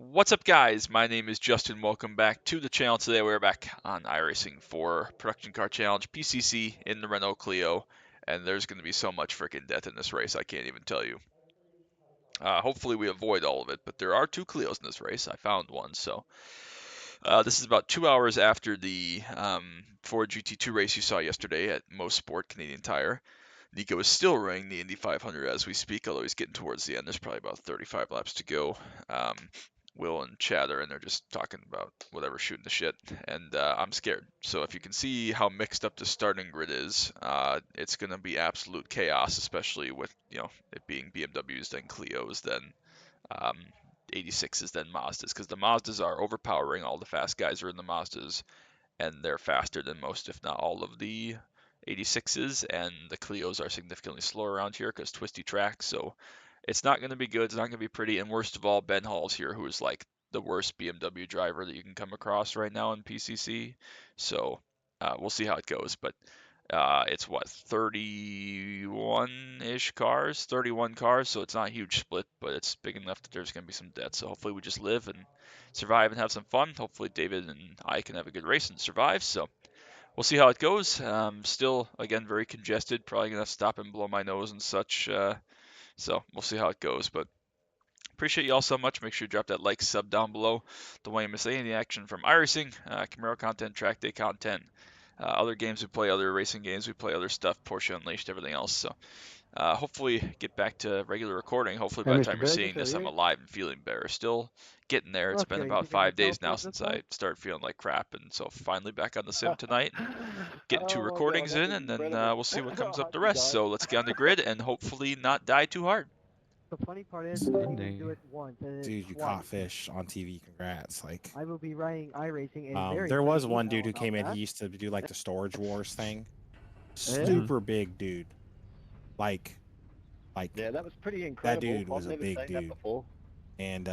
What's up, guys? My name is Justin. Welcome back to the channel. Today we're back on iRacing for Production Car Challenge PCC in the Renault Clio, and there's going to be so much freaking death in this race, I can't even tell you. Hopefully we avoid all of it, but there are two Clios in this race. I found one, so this is about 2 hours after the Ford GT2 race you saw yesterday at Most Sport Canadian Tire. Nico is still running the Indy 500 as we speak, although he's getting towards the end. There's probably about 35 laps to go. Will and Chad are in there just talking about whatever, shooting the shit, and I'm scared. So if you can see how mixed up the starting grid is, it's going to be absolute chaos, especially with it being BMWs, then Clios, then um, 86s, then Mazdas, because the Mazdas are overpowering. All the fast guys are in the Mazdas, and they're faster than most, if not all, of the 86s, and the Clios are significantly slower around here because twisty tracks. So it's not going to be good. It's not going to be pretty. And worst of all, Ben Hall's here, who is like the worst BMW driver that you can come across right now in PCC. So we'll see how it goes. But it's what, 31-ish cars, 31 cars. So it's not a huge split, but it's big enough that there's going to be some death. So hopefully we just live and survive and have some fun. Hopefully David and I can have a good race and survive. So we'll see how it goes. Still, again, very congested. Probably going to stop and blow my nose and such. So we'll see how it goes. But appreciate you all so much. Make sure you drop that like, sub down below. Don't want to miss any of the action from iRacing, Camaro content, track day content, other games we play, other racing games we play, other stuff, Porsche Unleashed, everything else. So hopefully get back to regular recording. Hopefully by the time you're seeing this, I'm alive and feeling better. Still getting there. It's been about 5 days now since I started feeling like crap, and so finally back on the sim tonight and getting 2 recordings in, and then we'll see what comes up the rest. So let's get on the grid and hopefully not die too hard. The funny part is, I only do it once. And Dude, you twice. caught fish on TV. Congrats! Like, I will be riding iRacing and there was one dude who came in. He used to do like the Storage Wars thing. Super big dude. Like, yeah, that was pretty incredible. That dude was I've a never big seen that dude, before. and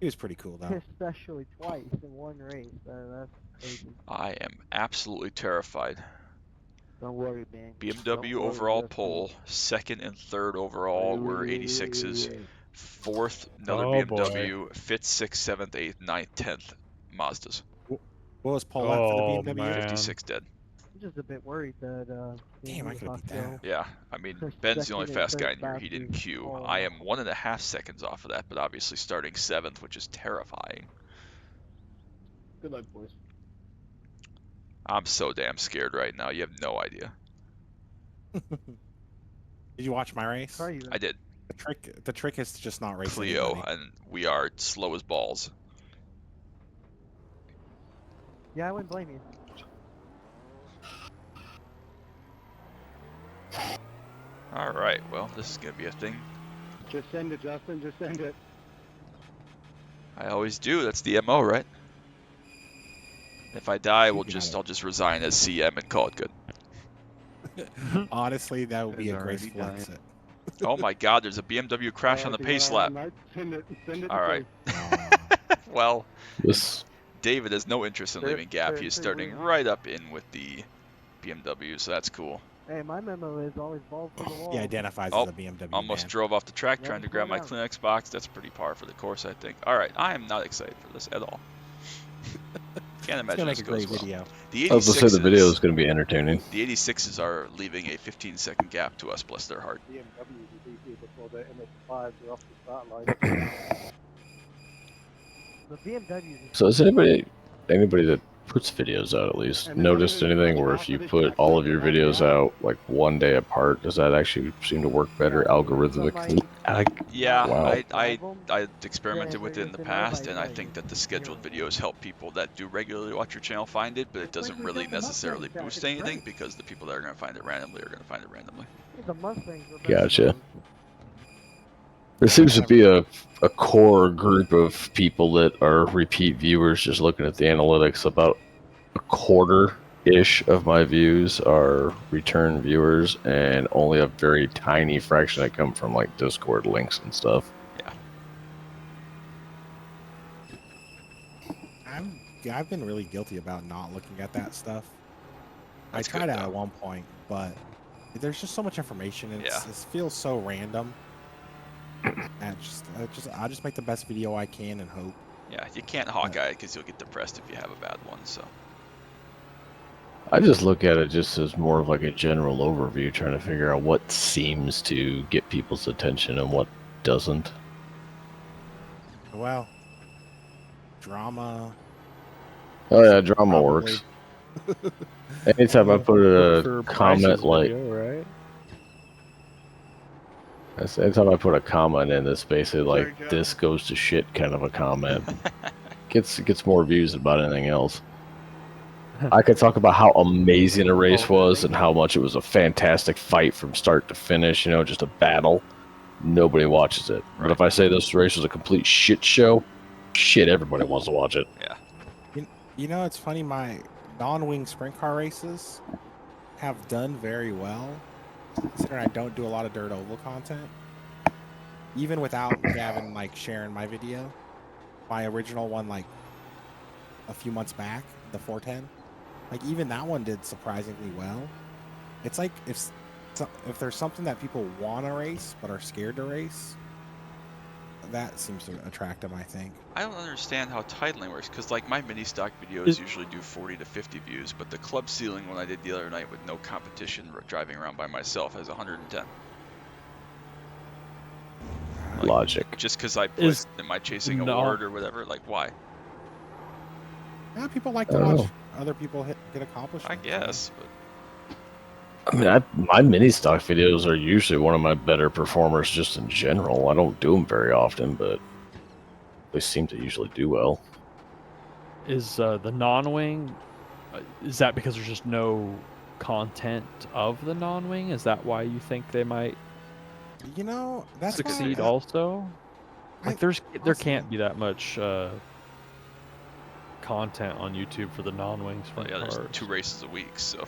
he was pretty cool though. Especially twice in one race. That's crazy. I am absolutely terrified. Don't worry, man. BMW overall pole, second and third overall were 86s. Fourth, another BMW. Boy. Fifth, sixth, seventh, eighth, ninth, 10th, Mazdas. What was pole out for the BMW? Man. 56 dead. I'm just a bit worried that. Damn, I could beat that. Yeah, I mean, Ben's the only fast guy in here. He didn't queue. I am 1.5 seconds off of that, but obviously starting 7th, which is terrifying. Good luck, boys. I'm so damn scared right now. You have no idea. Did you watch my race? I did. The trick is to just not race Clio, anybody. and we are slow as balls. Yeah, I wouldn't blame you. All right, well, this is gonna be a thing. Just send it, Justin. Just send it. I always do. That's the MO, right? If I die, I'll just resign as CM and call it good. Honestly, that would be a great flex. Oh my God, there's a BMW crash on the pace lap. Send it All right. Well, David has no interest in leaving gap. He is starting right up in with the BMW, so that's cool. Hey, my memo is always balls to the wall. He identifies as a BMW. Almost drove off the track trying to grab my Kleenex box. That's pretty par for the course, I think. All right, I am not excited for this at all. Can't imagine this goes well. Video. The 86s, I was gonna say the video is gonna be entertaining. The 86s are leaving a 15-second gap to us, bless their heart. BMWs will be here before the MS5s are off the start line. The BMWs. So has anybody that puts videos out at least noticed anything where if you put all of your videos out like one day apart, does that actually seem to work better algorithmically? Yeah, wow. I experimented with it in the past, and I think that the scheduled videos help people that do regularly watch your channel find it, but it doesn't really necessarily boost anything because the people that are going to find it randomly are going to find it randomly. Gotcha. There seems to be a core group of people that are repeat viewers. Just looking at the analytics, about a quarter-ish of my views are return viewers, and only a very tiny fraction that come from like Discord links and stuff. Yeah. I've been really guilty about not looking at that stuff. That's I tried good, it at one point, but there's just so much information, and it feels so random. I'll just make the best video I can and hope. Yeah, you can't Hawkeye because you'll get depressed if you have a bad one. So I just look at it just as more of like a general overview, trying to figure out what seems to get people's attention and what doesn't. Well, drama. Oh yeah, drama Probably. works. Anytime I put For a Bryce's comment like, video, right? anytime I put a comment in that's basically like this goes to shit kind of a comment, gets more views than about anything else. I could talk about how amazing a race was and how much it was a fantastic fight from start to finish, just a battle. Nobody watches it. But if I say this race was a complete shit show, shit, everybody wants to watch it. yeah, It's funny, my non-wing sprint car races have done very well, considering I don't do a lot of dirt oval content. Even without Gavin sharing my video, my original one a few months back, the 410, even that one did surprisingly well. It's like if there's something that people want to race but are scared to race, that seems to attract them, I think. I don't understand how titling works because my mini stock videos usually do 40 to 50 views, but the club ceiling one I did the other night with no competition driving around by myself has 110. Logic. Just because I put, am I chasing a award or whatever? Why? Yeah, people like to watch other people get accomplished. I guess, but I mean, my mini stock videos are usually one of my better performers just in general. I don't do them very often, but they seem to usually do well. Is the non-wing, is that because there's just no content of the non-wing? Is that why you think they might that's succeed also? There can't be that much content on YouTube for the non-wings. well, yeah, there's 2 races a week, so.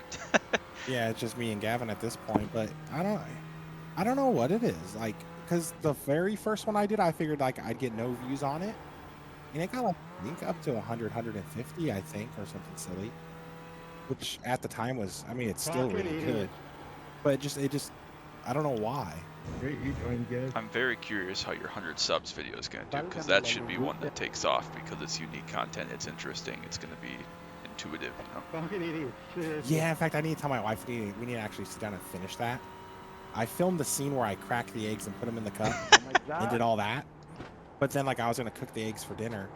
Yeah, it's just me and Gavin at this point, but I don't know what it is. Because the very first one I did, I figured I'd get no views on it, and it got I think up to 100, 150, I think, or something silly. Which at the time was, it's still really good, but it just I don't know why. I'm very curious how your 100 subs video is going to do, because that should be one that takes off because it's unique content, it's interesting, it's going to be intuitive, Yeah, in fact, I need to tell my wife we need to actually sit down and finish that. I filmed the scene where I cracked the eggs and put them in the cup and did all that. But then, I was going to cook the eggs for dinner.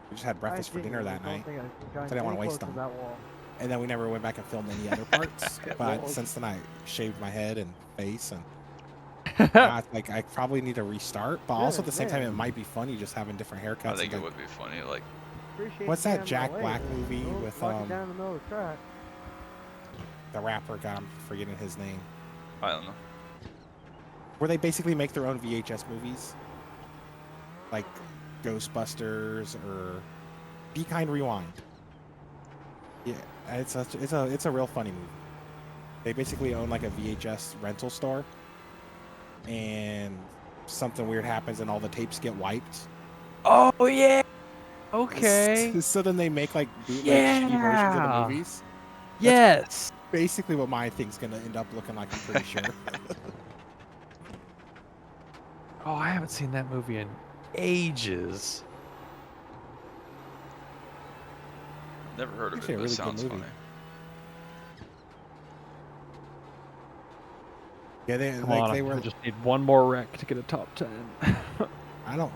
We just had breakfast for dinner that night, so I didn't want to waste them. And then we never went back and filmed any other parts. But since then, I shaved my head and face, and now I probably need to restart. But also at the same time, it might be funny just having different haircuts. I think it would be funny. What's that Jack Black movie with the rapper guy? I'm forgetting his name. I don't know. Where they basically make their own VHS movies, like Ghostbusters or Be Kind Rewind. Yeah, it's a real funny movie. They basically own a VHS rental store, and something weird happens and all the tapes get wiped. Oh yeah. Okay. So then they make bootleg shitty versions of the movies. Yes. That's basically what my thing's gonna end up looking like, I'm pretty sure. Oh, I haven't seen that movie in ages. Never heard of it, but really it sounds good funny. movie. Yeah, Come on, they were. I just need one more wreck to get a top 10. I don't.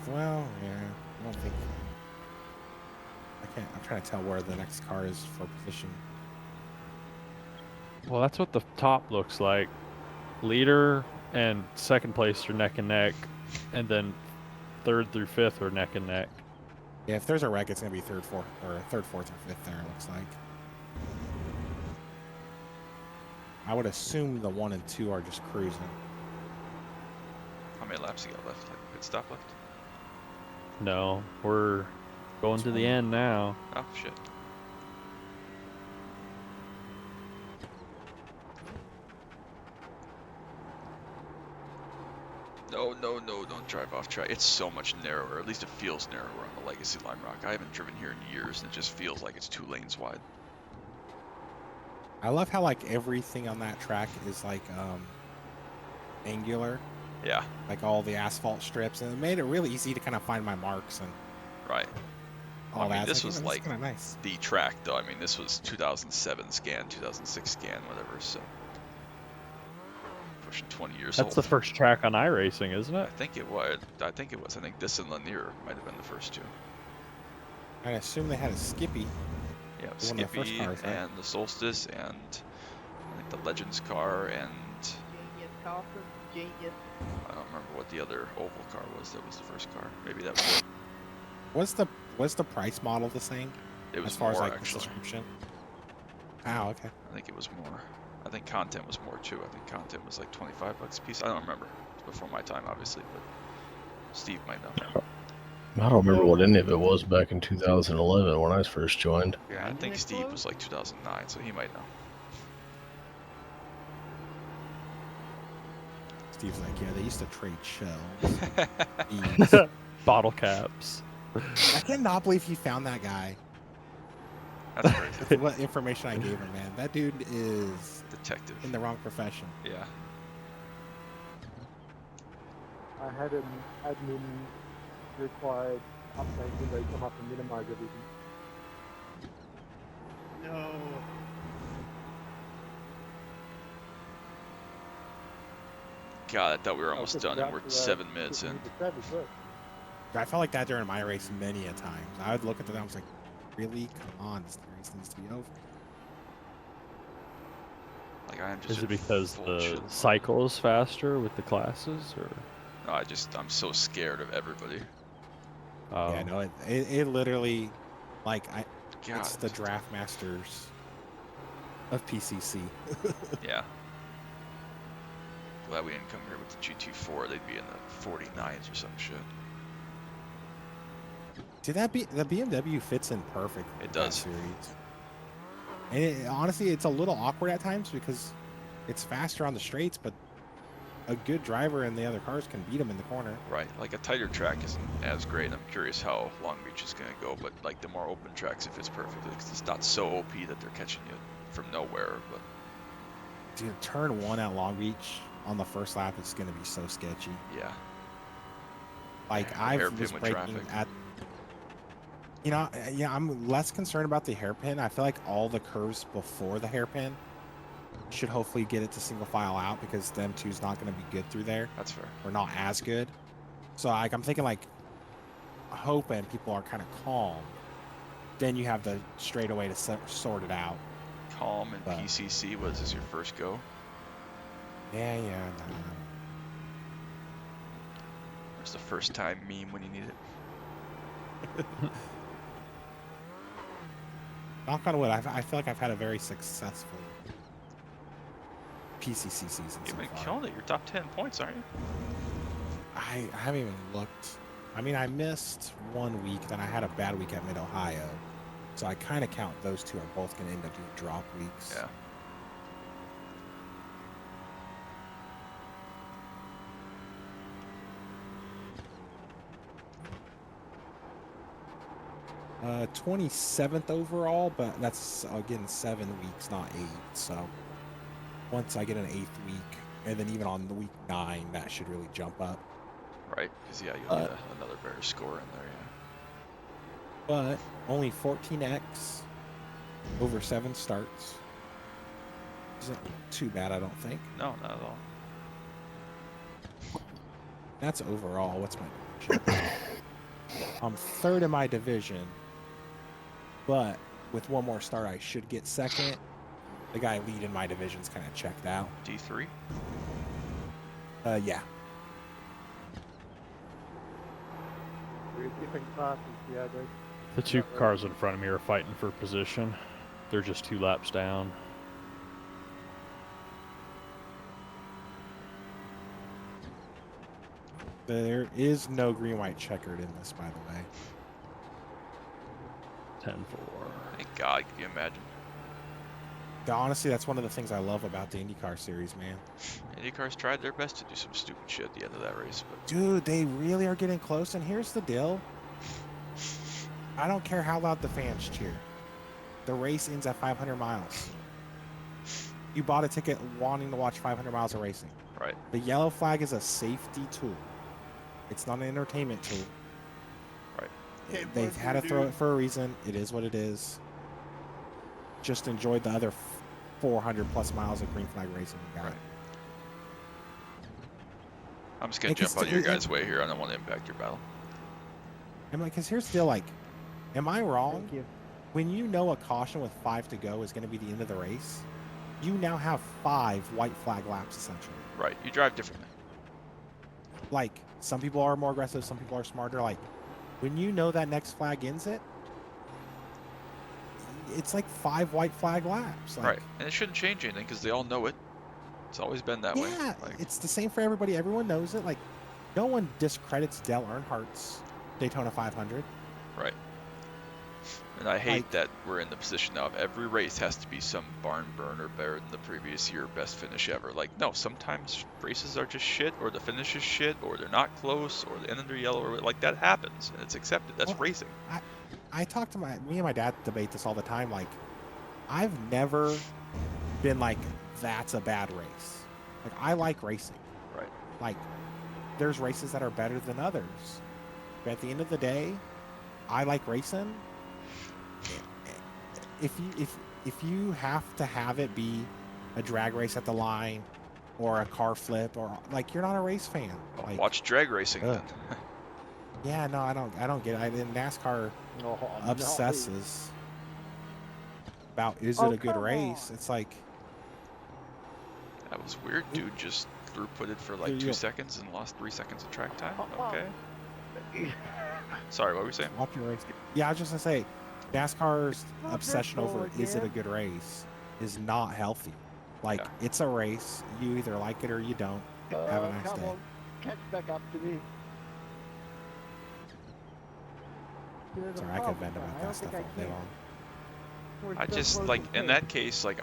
Well, yeah, I don't think. I can't. I'm trying to tell where the next car is for position. Well, that's what the top looks like. Leader and second place are neck and neck, and then third through fifth are neck and neck. Yeah, if there's a wreck, it's gonna be third, fourth, or fifth. There, it looks like. I would assume the 1 and 2 are just cruising. How many laps you got left? Pit stop left? No, we're going to the end now. Oh, shit. No, don't drive off track. It's so much narrower. At least it feels narrower on the Legacy Lime Rock. I haven't driven here in years, and it just feels like it's 2 lanes wide. I love how everything on that track is angular. Yeah, like all the asphalt strips, and it made it really easy to kind of find my marks and right. all I mean, that. this It's was like, like kind of nice. the track, though. I mean, this was 2007 scan, 2006 scan, whatever. So pushing 20 years That's old. the first track on iRacing, isn't I it? think it was. I think it was. I think this and Lanier might have been the first two. I assume they had a Skippy. Yeah, One of the first Skippy cars, right? and the Solstice and I think the Legends car and Genius, Carson. Genius. I don't remember what the other oval car was. That was the first car. Maybe that was it. Was the price model the same It was as far more as like the actually. subscription? Oh, okay. I think it was more. I think content was more too. I think content was like 25 bucks a piece. I don't remember. It's before my time, obviously, but Steve might know. I don't remember what any of it was back in 2011 when I first joined. Yeah, I think Nicholas? Steve was like 2009, so he might know. Steve's like, yeah, they used to trade shells. Beads. Bottle caps. I cannot believe he found that guy. That's crazy. With what information I gave him, man. That dude is Detective. in the wrong profession. Yeah. I had an admin required update window come up and minimize everything. No. God, I thought we were I was almost just done, and about we're to, 7 minutes in. hit the tab as well. I felt like that during my race many a times. I would look at them, I was like, really? Come on, this race needs to be over. Like I am just. Is in it because full the chill. cycle is faster with the classes, or? No, I'm so scared of everybody. Yeah, no, it literally, like, God, it's the draft masters of PCC. Yeah. Glad we didn't come here with the GT4. They'd be in the 49s or some shit. Dude, the BMW fits in perfect. It with that does. series. And honestly, it's a little awkward at times because it's faster on the straights, but a good driver and the other cars can beat them in the corner. Right. Like a tighter track isn't as great. I'm curious how Long Beach is going to go, but like the more open tracks, it fits perfectly because it's not so OP that they're catching you from nowhere. But Dude, turn one at Long Beach on the first lap is going to be so sketchy. yeah. Like The I hairpin was with braking traffic. at, you know, yeah, I'm less concerned about the hairpin. I feel like all the curves before the hairpin should hopefully get it to single file out because the M2 is not going to be good through there, That's fair. or not as good. So like I'm thinking like hoping people are kind of calm. Then you have the straightaway to sort it out. Calm and But- PCC. Was this your first go? Yeah, no. Where's the first time meme when you need it? Knock on wood, I feel like I've had a very successful PCC season You've so been far. killing it. You're top 10 points, aren't you? I haven't even looked. I mean, I missed 1 week, then I had a bad week at Mid-Ohio. So I kind of count those two are both going to end up being drop weeks. Yeah. Uh, 27th overall, but that's, again, 7 weeks, not 8. So once I get an 8th week, and then even on the week 9, that should really jump up. Right. Because yeah, you'll need another better score in there. Yeah. But only 14x over 7 starts. Isn't too bad, I don't think. No, not at all. That's overall. What's my division? I'm 3rd in my division, but with one more start, I should get 2nd. The guy leading my division's kind of checked out. D3. Yeah. Very different classes, yeah, they. The two cars in front of me are fighting for position. They're just 2 laps down. There is no green-white checkered in this, by the way. 10-4. Thank God. Can you imagine? Honestly, that's one of the things I love about the IndyCar series, man. IndyCars tried their best to do some stupid shit at the end of that race, but Dude, they really are getting close, and here's the deal. I don't care how loud the fans cheer. The race ends at 500 miles. You bought a ticket wanting to watch 500 miles of racing. Right. The yellow flag is a safety tool. It's not an entertainment tool. Right. They've had to throw it for a reason. It is what it is. Just enjoy the other 400 plus miles of green flag racing you got. Right. I'm just gonna Because jump out of your guys' way here. I don't want to impact your battle. I'm like, because here's the deal, like, am I wrong? Thank you. When you know a caution with 5 to go is going to be the end of the race, you now have 5 white flag laps, essentially. Right. You drive differently. Like, some people are more aggressive, some people are smarter. Like, when you know that next flag ends it, it's like 5 white flag laps. Like, Right. And it shouldn't change anything because they all know it. It's always been that way. yeah, Like, it's the same for everybody. Everyone knows it. Like, no one discredits Dale Earnhardt's Daytona 500. right. And I hate Like- that we're in the position now of every race has to be some barn burner better than the previous year, best finish ever. Like, no, sometimes races are just shit, or the finish is shit, or they're not close, or the end are yellow, or like that happens, and it's accepted. That's Well, racing. I talk to me and my dad debate this all the time. Like, I've never been like, that's a bad race. Like, I like racing. Right. Like, there's races that are better than others. But at the end of the day, I like racing. If you have to have it be a drag race at the line or a car flip, or like, you're not a race fan. Well, Like, watch drag racing ugh. then. yeah, no, I don't get it. NASCAR Oh, obsesses about, is it Oh, a good come race? on. It's like, That was weird. Dude just throughputed for like 2 seconds and lost 3 seconds of track time. Okay. Sorry, what were you saying? watch your race. Yeah, I was just gonna say, NASCAR's Oh, obsession Red Bull over is it a again. good race is not healthy. Like, Yeah. it's a race. You either like it or you don't. Have a nice come day. on, catch back up to me. There's a Sorry, I could problem vent with about I that don't stuff think all I day can. long. We're I so just close like to in that case, like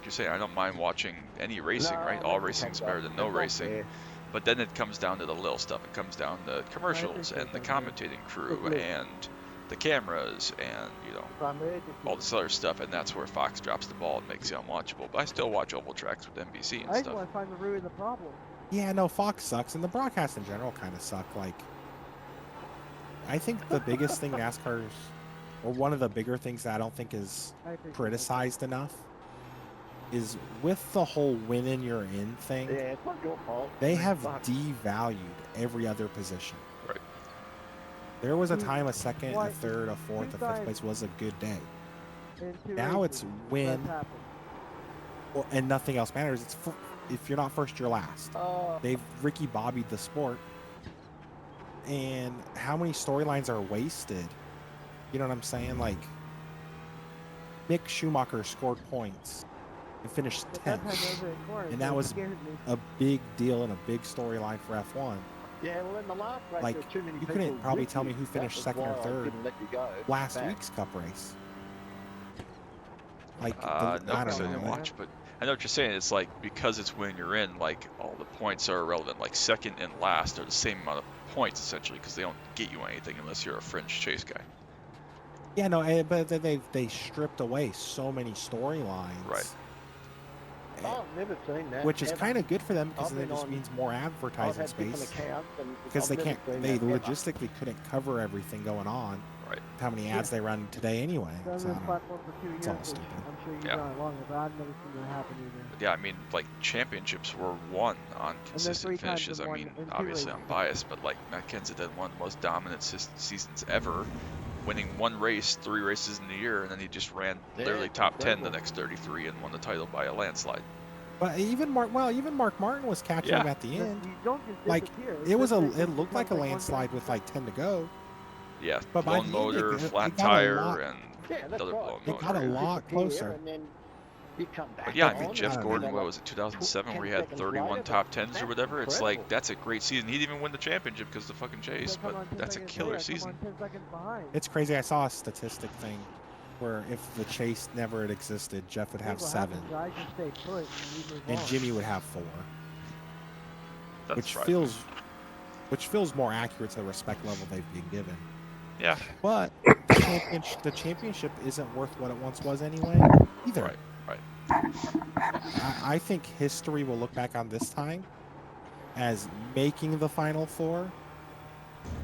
you're saying, I don't mind watching any racing, right? All racing's better than no racing. But then it comes down to the little stuff. It comes down to commercials and the commentating crew Look. and the cameras and all this other stuff, and that's where Fox drops the ball and makes it unwatchable. But I still watch oval tracks with NBC and I just stuff. want to find the root of the problem. Yeah, no, Fox sucks, and the broadcast in general kind of suck. Like, I think the biggest thing NASCAR's, or one of the bigger things that I don't think is I appreciate criticized enough, is with the whole win in you're in thing. Yeah, it's not your fault. They have Fuck. devalued every other position. Right. There was a time a second, a Why- third, a fourth, a fifth times- place was a good day. In 2 Now races, it's win, that's happened. and nothing else matters. It's if you're not first, you're last. They've Ricky Bobbied the sport, and how many storylines are wasted? You know what I'm saying? Like, Mick Schumacher scored points and finished But that 10th, time there was a corner, and so that it was scared me. a big deal and a big storyline for F1. Yeah, well, in the last race, Like, there were too many you people couldn't probably with tell you. me who That finished was second or why I third didn't let you go last back. week's Cup race. Like, No, I because I don't didn't know. watch, but I know what you're saying. It's like because it's when you're in, like all the points are irrelevant. Like second and last are the same amount of points essentially because they don't get you anything unless you're a fringe chase guy. Yeah, no, but they stripped away so many storylines. Right. Oh, I've never seen that. Which is ever. kind of good for them because I've then it been just on- means more I've advertising had different space. accounts and Because I've they never can't, seen they that ever. logistically couldn't cover everything going on. Right. How many ads they run today anyway? Done So, this I don't know. platform for 2 It's years, all which stupid. I'm sure you've Yeah. done it longer, but I've never seen that happen either. But yeah, I mean, like championships were won on consistent 3 times finishes. in I one- mean, in 2 obviously I'm races. biased, but like Matt Kenseth had one of the most dominant seasons ever, winning one race, 3 races in the year, and then he just ran Yeah, literally top 10 the incredible. next 33 and won the title by a landslide. But even Mark Martin was catching him Yeah. at the But end. you don't just Like, disappear. It was just it looked like a becomes one landslide thing. with like 10 to go. Yeah, But by blown the end, motor, it flat got a tire, lot- and Yeah, that's another right. blown It got a motor. lot Disappear closer. And then you come back But yeah, I on, mean, and Jeff I don't Gordon, know. what was it, 2007, where he 10 had seconds 31 later, top 10s or that's whatever? It's incredible. like, that's a great season. He didn't even win the championship because of the fucking They chase, come but on 10 that's a seconds killer later, I come season. on 10 seconds behind. It's crazy. I saw a statistic thing where if the chase never had existed, Jeff would I think have what 7, happens is I just stay put and we move and on. Jimmy would have 4, That's which right. feels more accurate to the respect level they've been given. Yeah, But the championship isn't worth what it once was anyway, either. right, right. I think history will look back on this time as making the Final Four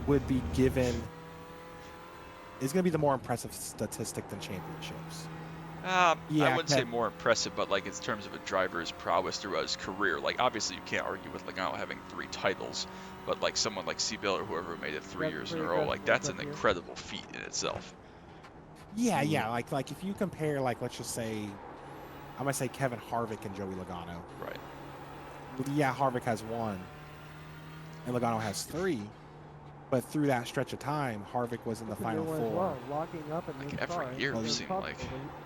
would be given is going to be the more impressive statistic than championships. I Yeah, wouldn't say more impressive, but like in terms of a driver's prowess throughout his career, like obviously you can't argue with Logano having 3 titles, but like someone like Seabill or whoever made it 3 That's years in a pretty row, like impressive. that's What's an up here? incredible feat in itself. yeah. Like if you compare, like let's just say, I'm gonna say Kevin Harvick and Joey Logano. Right. Yeah, Harvick has 1, and Logano has 3. But through that stretch of time, Harvick was in the It's a Final new one as Four. well. Locking up a Like new every car. year, it It's seemed impossible. like.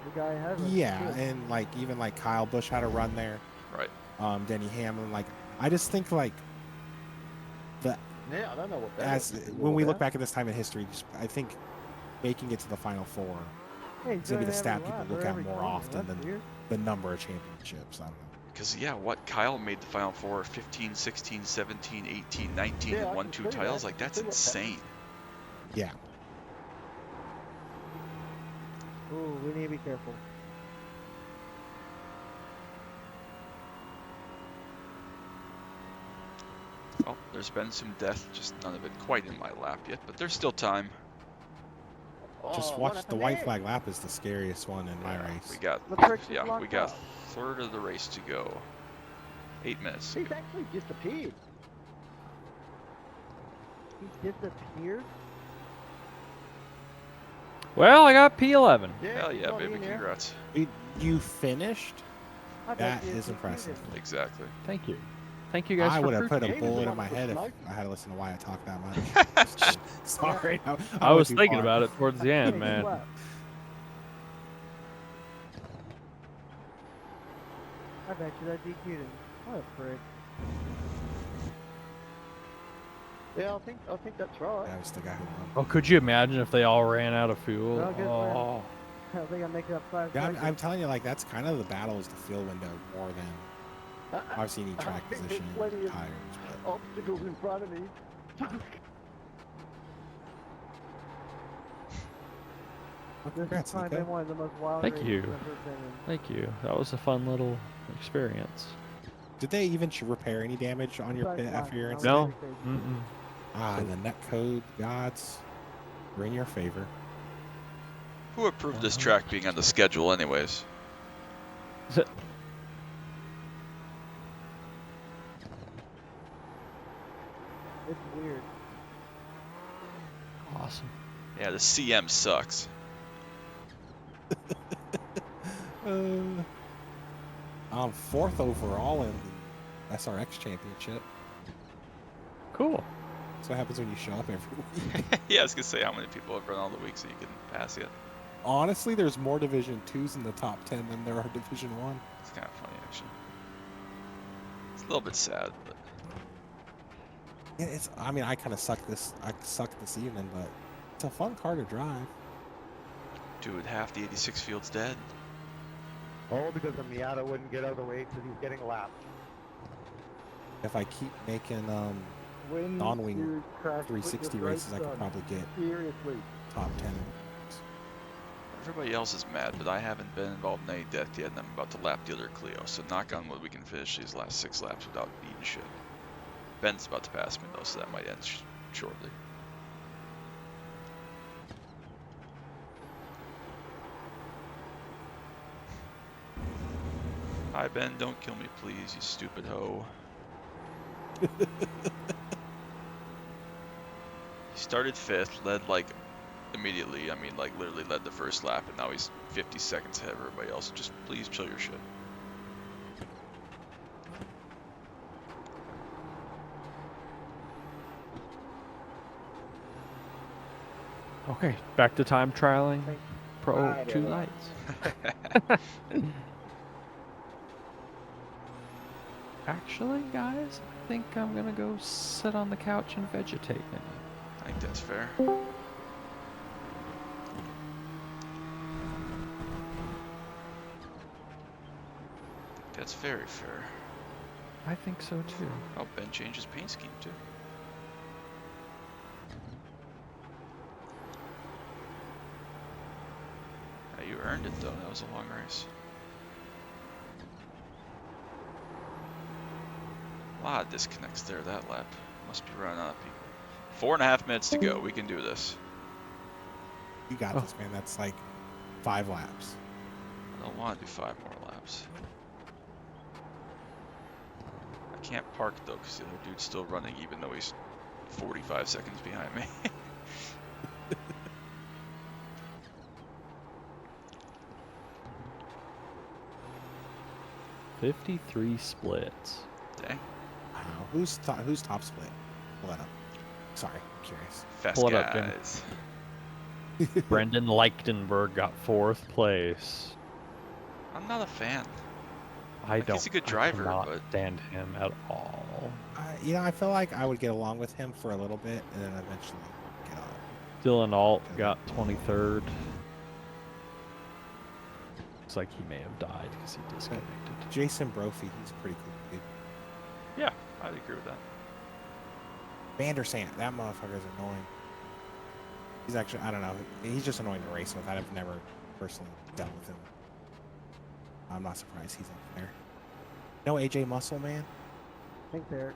The guy has a Yeah, kid. and like even like Kyle Busch had a run there. Right. Denny Hamlin. Like I just think like the Yeah, I don't know what that as is all when we look about. back at this time in history, I think making it to the Final Four Hey, he's is gonna be doing the every stat lap people or look at every more corner. often That's than weird. the number of championships. I don't know. Because, yeah, what? Kyle made the Final Four 15, 16, 17, 18, 19, Yeah, and I won can 2 see titles. that. Like, that's See what's happening. insane. Yeah. Ooh, we need to be careful. Well, there's been some death, just none of it quite in my lap yet, but there's still time. Just Oh, what watch the happened white there? flag lap is the scariest one in my Yeah, race. we got, The friction yeah, we locked got up. third of the race to go. 8 minutes. He's actually disappeared. He disappeared. Well, I got P11. Yeah, Hell he's yeah, not baby, in now. congrats. You finished? I bet That you is defeated impressive. him. Exactly. Thank you. Thank you guys I for would have put a fruit. He was the bullet in one my that was head if smoking. I had listened to why I talked that much. Sorry, I was went too thinking far. about it towards the end, Hey, man. good lap. I bet you that DQ'd him. What a prick. Yeah, I think that's right. That was the guy who won. Oh, could you imagine if they all ran out of fuel? Well, good Oh, I think I'm making up 5 Yeah, seconds. I'm telling you, like that's kind of the battle is the fuel window more than obviously you need track There's position, plenty of tires. But obstacles in front of me. well, This has congrats, probably been Nico. one of the most wild Thank races you. I've ever been in. thank you. That was a fun little experience. Did they even repair any damage on your Besides pit after your flashing, I was incident? No. pretty crazy. Mm-mm. The net code gods were in your favor. Who approved this track being on the schedule, anyways? It's weird. Awesome. Yeah, the CM sucks. I'm 4th overall in the SRX championship. Cool. That's what happens when you show up every week. Yeah, I was gonna say how many people have run all the weeks so you can pass yet. Honestly, there's more Division 2s in the top 10 than there are Division 1. It's kind of funny, actually. It's a little bit sad, but Yeah, it's. I mean, I kind of suck this. I sucked this evening, but it's a fun car to drive. dude, half the 86 field's dead. All because the Miata wouldn't get out of the way because he's getting lapped. If I keep making When non-wing you crash 360 races, I could probably get Seriously. top 10. Everybody else is mad, but I haven't been involved in any death yet, and I'm about to lap the other Clio. So knock on wood, we can finish these last 6 laps without eating shit. Ben's about to pass me though, so that might end shortly. Hi Ben, don't kill me please, you stupid hoe. He started 5th, led like immediately, I mean like literally led the first lap, and now he's 50 seconds ahead of everybody else. Just please chill your shit. Okay, back to time trialing. Thank Pro Right, 2 yeah. lights. Actually, guys, I think I'm gonna go sit on the couch and vegetate now. I think that's fair. That's very fair. I think so too. Oh, Ben changed his paint scheme too. Yeah, you earned it though, that was a long race. A lot of disconnects there that lap. Must be running out of people. 4.5 minutes to go. We can do this. You got this, man. That's like 5 laps. I don't want to do 5 more laps. I can't park though because the other dude's still running even though he's 45 seconds behind me. 53 splits. Dang. Wow. Who's top split? Pull that up. Sorry, I'm curious. Fast Pull it up, Jim. guys. Brendan Lichtenberg got 4th place. I'm not a fan. I Like, don't. he's a good driver, I cannot but- stand him at all. You know, I feel like I would get along with him for a little bit and then eventually get on. Dylan Alt got 23rd. Looks like he may have died because he disconnected. Jason Brophy, he's a pretty cool dude. Yeah, I'd agree with that. Vandersant, that motherfucker is annoying. He's actually, I don't know, he's just annoying to race with. I've never personally dealt with him. I'm not surprised he's up there. No AJ Muscle, man. Thanks, Eric.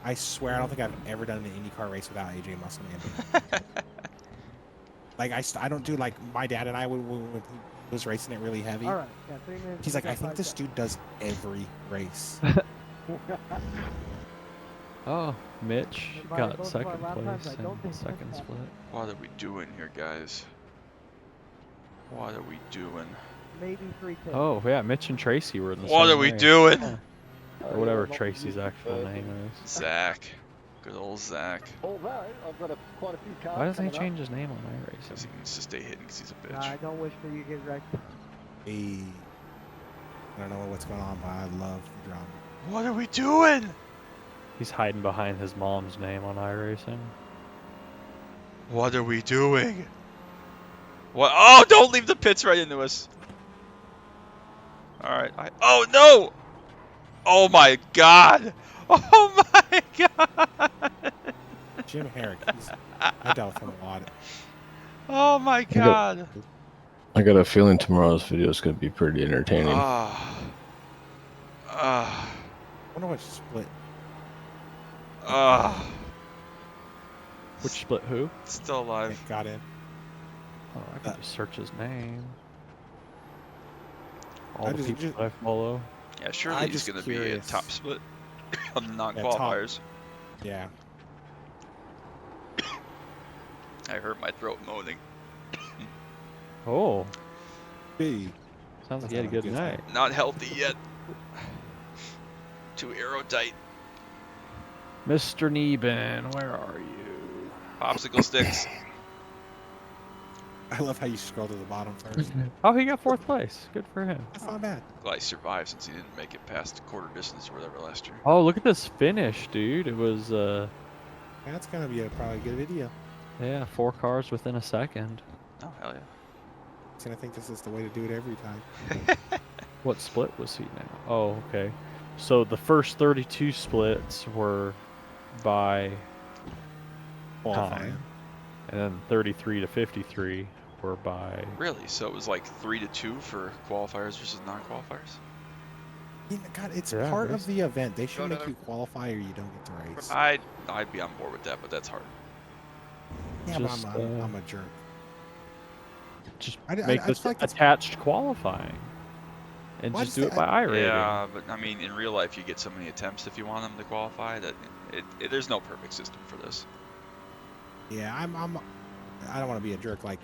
I swear I don't think I've ever done an IndyCar race without AJ Muscle, man. Like, I don't do, like, my dad and I, when he was racing it really heavy, All right, yeah, 3 minutes. he's we like, got I think 5 this seconds. dude does every race. Oh, Mitch By got both of our second lap times, place I don't in think second that's split. What are we doing here, guys? What are we doing? Maybe 310. Oh yeah, Mitch and Tracy were in the What same are we race. doing? Huh. Or whatever Tracy's actual name is. Zach. Good old Zach. Although I've got quite a few cars. Why doesn't he coming up. change his name on Because he iRacing? needs to stay hidden because he's a Nah, bitch. I don't wish for you to get wrecked. Hey, I don't know what's going on, but I love the drama. What are we doing? He's hiding behind his mom's name on iRacing. What are we doing? What? Oh, don't leave the pits right into us. Alright. Oh, no! Oh, my God. Oh, my God. Jim Herrick, I dealt with him a lot. Oh, my God. I got a feeling tomorrow's video is going to be pretty entertaining. Ah. Ah. I wonder what split. Ah. Which split who? Still alive. Got in. Oh, I can just search his name. All I the just- people just- that I follow. Yeah, surely I'm he's just going to be a curious. top split on the top. non-qualifiers. Yeah. I hurt my throat moaning. Oh, B. sounds like That's he had a not a good good night. Not healthy yet. Too aerotight. Mr. Neben, where are you? Popsicle sticks. I love how you scroll to the bottom first. Oh, he got 4th place. Good for him. That's not bad. Glad he survived since he didn't make it past quarter distance or whatever last year. Oh, look at this finish, dude. It was, That's gonna be a probably good video. yeah, 4 cars within a second. Oh, hell yeah. He's gonna think this is the way to do it every time. What split was he now? Oh, okay. So the first 32 splits were by Qualifying. time, and then 33 to 53 were by. Really? So it was like 3-2 for qualifiers versus non-qualifiers? Yeah, God, it's Yeah, part of basically. the event. They should No, make no, you qualify or you don't get to race. I'd be on board with that, but that's hard. Yeah, Just, but I'm a jerk. Just I make just this like it's- attached qualifying, and Why just does do it that- by iRating. Yeah, but I mean, in real life, you get so many attempts if you want them to qualify that there's no perfect system for this. Yeah, I don't want to be a jerk. Like,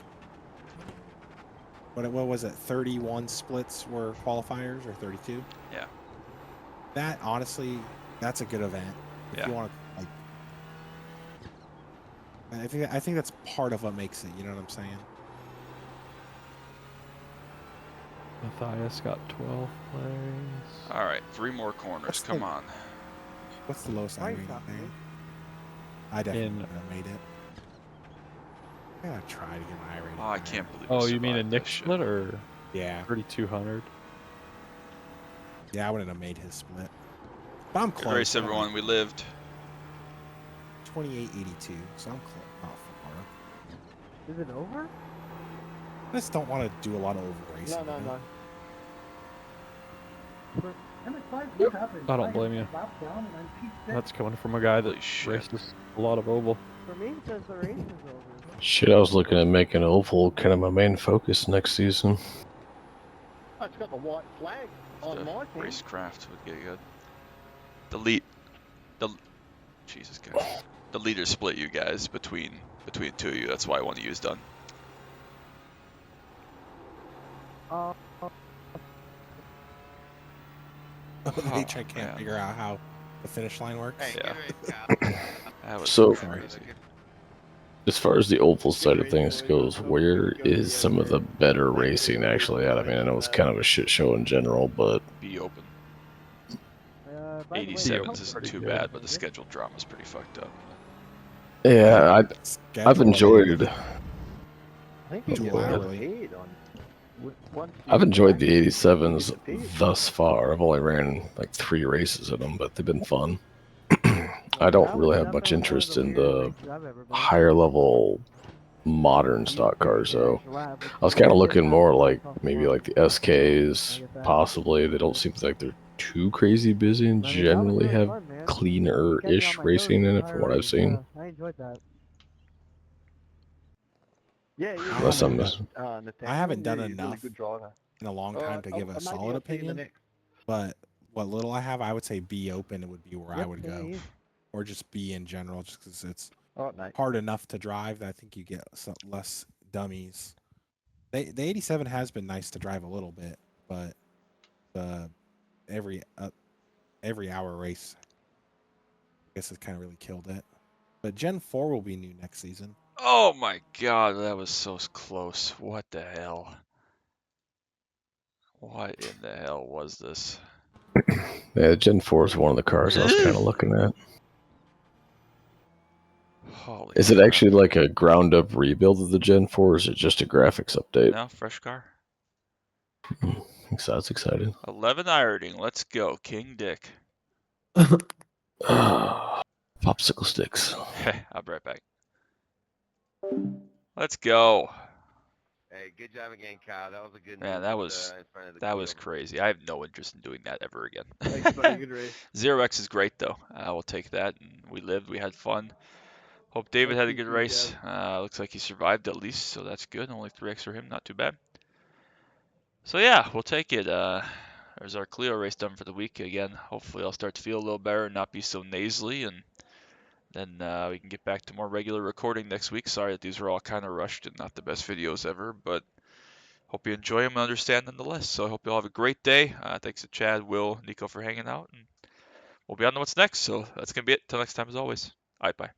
what was it? 31 splits were qualifiers or 32? Yeah. That honestly, that's a good event. If Yeah. you want to, like, I think that's part of what makes it. You know what I'm saying? Matthias got 12th place. All right, 3 more corners. What's Come the- on. What's the lowest I Right, rated Doctor. there? I definitely In- would have made it. I gotta try to get my rating. Oh, I can't believe. Oh, we you mean a survived Nick that shit. split or Yeah, 3200? yeah, I wouldn't have made his split. But I'm Good close. race, I'm everyone. We lived. 2882, so I'm close. Not far. Is it over? I just don't want to do a lot of over racing. No, no, you know? no. I don't blame you. That's coming from a guy that Holy shit. races a lot of oval. For me, it says the race is over. Shit, I was looking at making oval kind of my main focus next season. Oh, it's got the white flag on The my thing. racecraft would get good. Jesus guys. The leader split you guys between two of you. That's why one of you is done. They can't man. figure out how the finish line works. Yeah. That was So- crazy. As far as the oval side of things goes, where is some of the better racing actually at? I mean, I know it's kind of a shit show in general, but Be open. By the way, 87s the isn't company too is bad, but the good. scheduled drama's pretty fucked up. yeah, Schedule I've enjoyed. I think you Too get loudly. paid on. Once I've you enjoyed the practice, you 87s get paid. thus far. I've only ran like 3 races in them, but they've been fun. I That don't was really have much definitely one of interest the in weirdest the races I've ever been. higher level modern stock cars, though. I was kind of looking more like maybe like the SKs, possibly. They don't seem like they're too crazy busy and generally have cleaner-ish racing in it from what I've seen. I enjoyed that. Yeah, you Unless I'm I haven't done Really enough good driver. in a long time to give a solid opinion. But what little I have, I would say be open would be where I would go, or just be in general, just because it's All right, mate. hard enough to drive that I think you get some less dummies. The 87 has been nice to drive a little bit, but the every hour race, I guess it kind of really killed it. But Gen 4 will be new next season. Oh my god, that was so close. What the hell? What in the hell was this? Yeah, Gen 4 is one of the cars I was kind of looking at. Holy Is it crap. actually like a ground up rebuild of the Gen 4, or is it just a graphics update? No, fresh car. So that's exciting. 11 ironing. Let's go. King Dick. Popsicle sticks. I'll be right back. Let's go. Hey, good job again, Kyle. That was a good Man, move that with, was in front of the that was Clio. crazy. I have no interest in doing that ever again. Thanks, buddy. Good race. 0x is great though. We'll take that. And we lived. We had fun. Hope David had a good race. Looks like he survived at least, so that's good. Only 3x for him. Not too bad. So yeah, we'll take it. There's our Clio race done for the week again. Hopefully I'll start to feel a little better and not be so nasally, and then we can get back to more regular recording next week. Sorry that these were all kind of rushed and not the best videos ever, but hope you enjoy them and understand nonetheless. So I hope you all have a great day. Thanks to Chad, Will, Nico for hanging out, and we'll be on to what's next. So that's going to be it. Till next time as always. All right, bye.